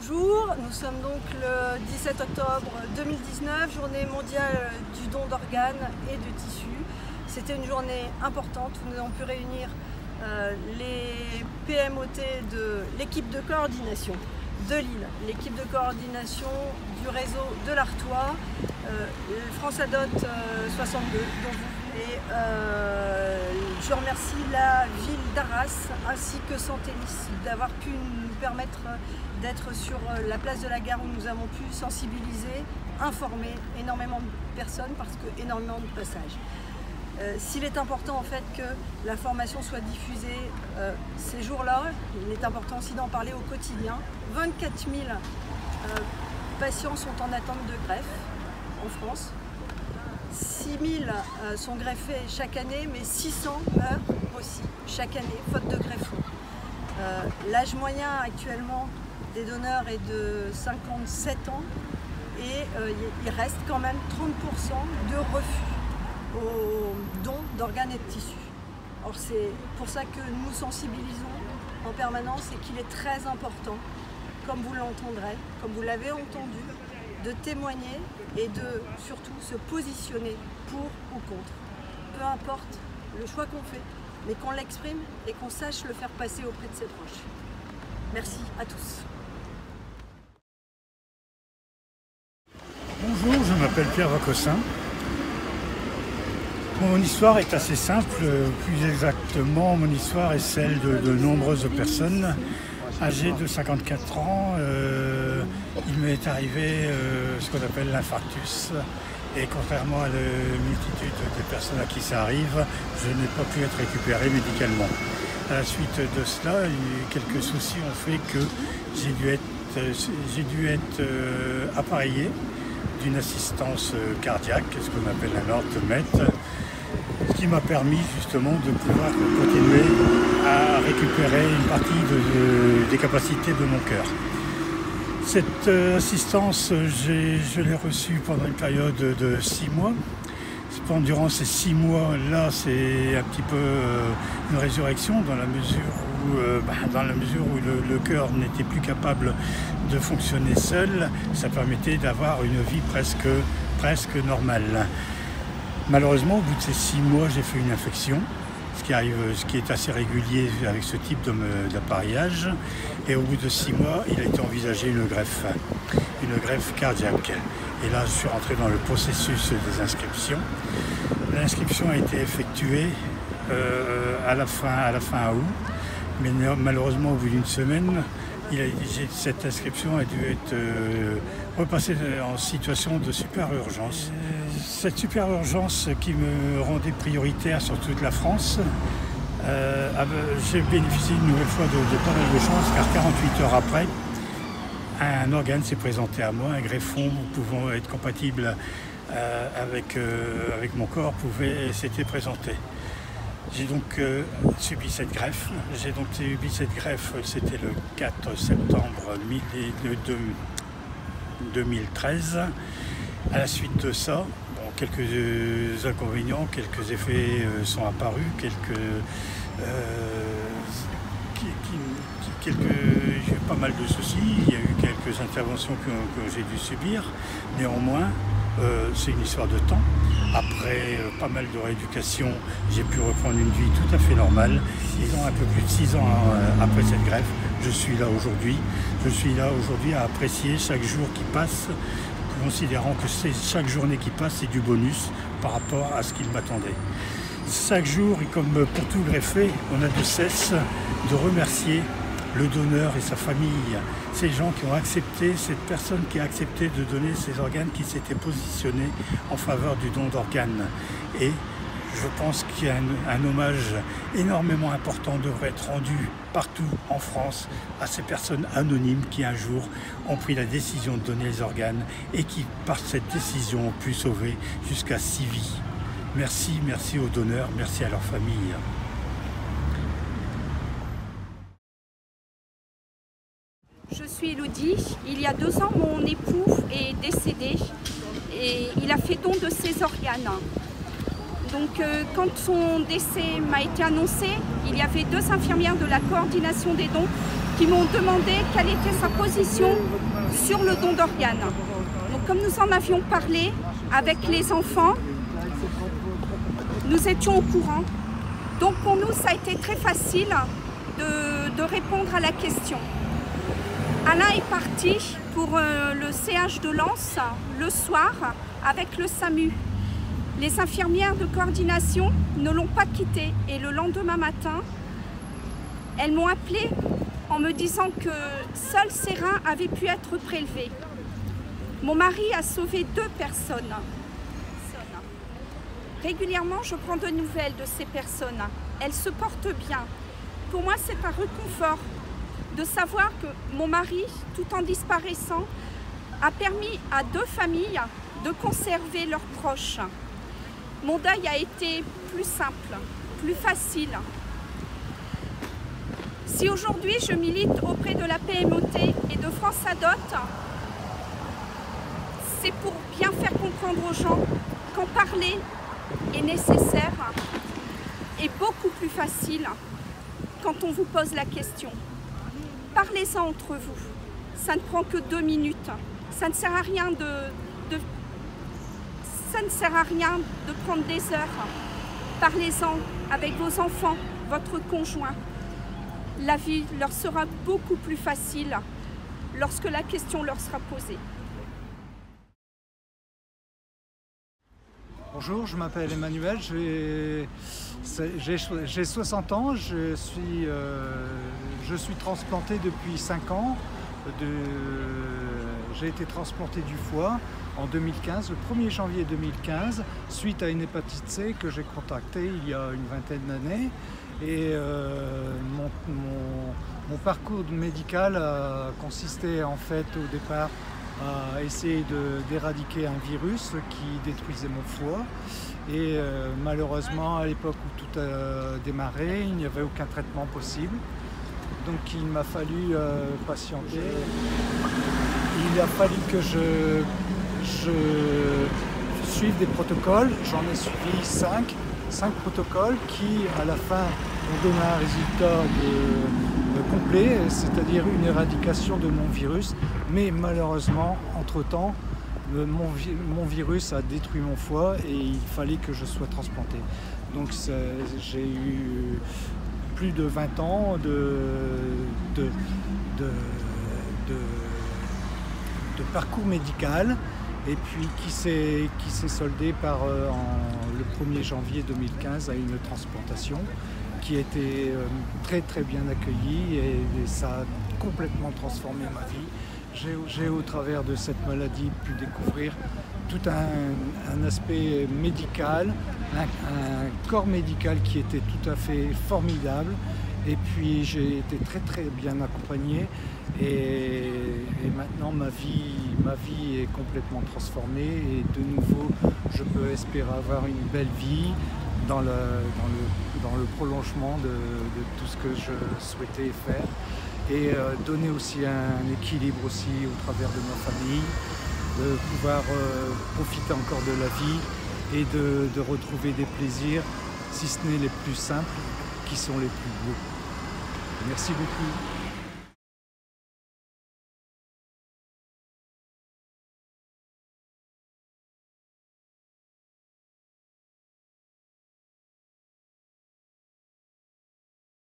Bonjour, nous sommes donc le 17 octobre 2019, journée mondiale du don d'organes et de tissus. C'était une journée importante où nous avons pu réunir les PMOT de l'équipe de coordination de Lille, l'équipe de coordination du réseau de l'Artois, France Adot 62, et je remercie la ville d'Arras ainsi que Santélis d'avoir pu nous permettre d'être sur la place de la gare où nous avons pu sensibiliser, informer énormément de personnes parce que énormément de passages. S'il est important en fait que la formation soit diffusée ces jours-là, il est important aussi d'en parler au quotidien. 24 000 patients sont en attente de greffe en France. 6 000 sont greffés chaque année, mais 600 meurent aussi chaque année, faute de greffons. L'âge moyen actuellement des donneurs est de 57 ans et il reste quand même 30% de refus au don d'organes et de tissus. Or c'est pour ça que nous sensibilisons en permanence et qu'il est très important, comme vous l'entendrez, comme vous l'avez entendu, de témoigner et de surtout se positionner pour ou contre. Peu importe le choix qu'on fait, mais qu'on l'exprime et qu'on sache le faire passer auprès de ses proches. Merci à tous. Bonjour, je m'appelle Pierre Vacossin. Mon histoire est assez simple, plus exactement mon histoire est celle de nombreuses personnes âgées de 54 ans. Il m'est arrivé ce qu'on appelle l'infarctus et contrairement à la multitude des personnes à qui ça arrive, je n'ai pas pu être récupéré médicalement. À la suite de cela, quelques soucis ont fait que j'ai dû être appareillé d'une assistance cardiaque, ce qu'on appelle un orthomètre, ce qui m'a permis justement de pouvoir continuer à récupérer une partie des capacités de mon cœur. Cette assistance, je l'ai reçue pendant une période de 6 mois. Durant ces 6 mois-là, c'est un petit peu une résurrection dans la mesure où le cœur n'était plus capable de fonctionner seul. Ça permettait d'avoir une vie presque normale. Malheureusement, au bout de ces 6 mois, j'ai fait une infection, ce qui est assez régulier avec ce type d'appareillage. Et au bout de 6 mois, il a été envisagé une greffe cardiaque. Et là, je suis rentré dans le processus des inscriptions. L'inscription a été effectuée à la fin août, mais malheureusement, au bout d'une semaine, cette inscription a dû être repassée en situation de super urgence. Cette super urgence qui me rendait prioritaire sur toute la France, j'ai bénéficié une nouvelle fois de pas mal de chance, car 48 heures après, un organe s'est présenté à moi, un greffon pouvant être compatible avec mon corps s'était présenté. J'ai donc subi cette greffe. C'était le 4 septembre 2013. À la suite de ça, quelques inconvénients, quelques effets sont apparus, j'ai eu pas mal de soucis, il y a eu quelques interventions que j'ai dû subir. Néanmoins, c'est une histoire de temps. Après pas mal de rééducation, j'ai pu reprendre une vie tout à fait normale. Un peu plus de 6 ans après cette greffe, je suis là aujourd'hui. Je suis là aujourd'hui à apprécier chaque jour qui passe, considérant que chaque journée qui passe, c'est du bonus par rapport à ce qu'il m'attendait. Chaque jour, et comme pour tout greffé, on a de cesse de remercier le donneur et sa famille, ces gens qui ont accepté, cette personne qui a accepté de donner ses organes, qui s'était positionnée en faveur du don d'organes. Et je pense qu'il y a un hommage énormément important devrait être rendu partout en France à ces personnes anonymes qui un jour ont pris la décision de donner les organes et qui par cette décision ont pu sauver jusqu'à 6 vies. Merci aux donneurs, merci à leur famille. Je suis Elodie. Il y a 2 ans, mon époux est décédé et il a fait don de ses organes. Donc quand son décès m'a été annoncé, il y avait 2 infirmières de la coordination des dons qui m'ont demandé quelle était sa position sur le don d'organes. Donc comme nous en avions parlé avec les enfants, nous étions au courant. Donc pour nous, ça a été très facile de répondre à la question. Alain est parti pour le CH de Lens le soir avec le SAMU. Les infirmières de coordination ne l'ont pas quitté et le lendemain matin, elles m'ont appelé en me disant que seuls ses reins avaient pu être prélevés. Mon mari a sauvé 2 personnes. Régulièrement, je prends de nouvelles de ces personnes. Elles se portent bien. Pour moi, c'est un réconfort de savoir que mon mari, tout en disparaissant, a permis à 2 familles de conserver leurs proches. Mon deuil a été plus simple, plus facile. Si aujourd'hui je milite auprès de la PMOT et de France Adot, c'est pour bien faire comprendre aux gens qu'en parler est nécessaire et beaucoup plus facile quand on vous pose la question. Parlez-en entre vous. Ça ne prend que 2 minutes. Ça ne sert à rien ça ne sert à rien de prendre des heures. Parlez-en avec vos enfants, votre conjoint. La vie leur sera beaucoup plus facile lorsque la question leur sera posée. Bonjour, je m'appelle Emmanuel, j'ai 60 ans, je suis transplanté depuis 5 ans. J'ai été transplanté du foie en 2015, le 1er janvier 2015, suite à une hépatite C que j'ai contractée il y a une vingtaine d'années. Et mon parcours médical a consisté en fait au départ à essayer d'éradiquer un virus qui détruisait mon foie. Et malheureusement, à l'époque où tout a démarré, il n'y avait aucun traitement possible. Donc il m'a fallu patienter. Il a fallu que je suive des protocoles. J'en ai suivi 5 protocoles qui, à la fin, ont donné un résultat complet, c'est-à-dire une éradication de mon virus. Mais malheureusement, entre-temps, mon virus a détruit mon foie et il fallait que je sois transplanté. Donc j'ai eu plus de 20 ans de parcours médical et puis qui s'est soldé par le 1er janvier 2015 à une transplantation qui a été très très bien accueillie et ça a complètement transformé ma vie. J'ai au travers de cette maladie pu découvrir tout un aspect médical, un corps médical qui était tout à fait formidable. Et puis j'ai été très très bien accompagné et maintenant ma vie est complètement transformée et de nouveau je peux espérer avoir une belle vie dans le prolongement de tout ce que je souhaitais faire et donner aussi un équilibre aussi au travers de ma famille, de pouvoir profiter encore de la vie et de retrouver des plaisirs, si ce n'est les plus simples, qui sont les plus beaux. Merci beaucoup.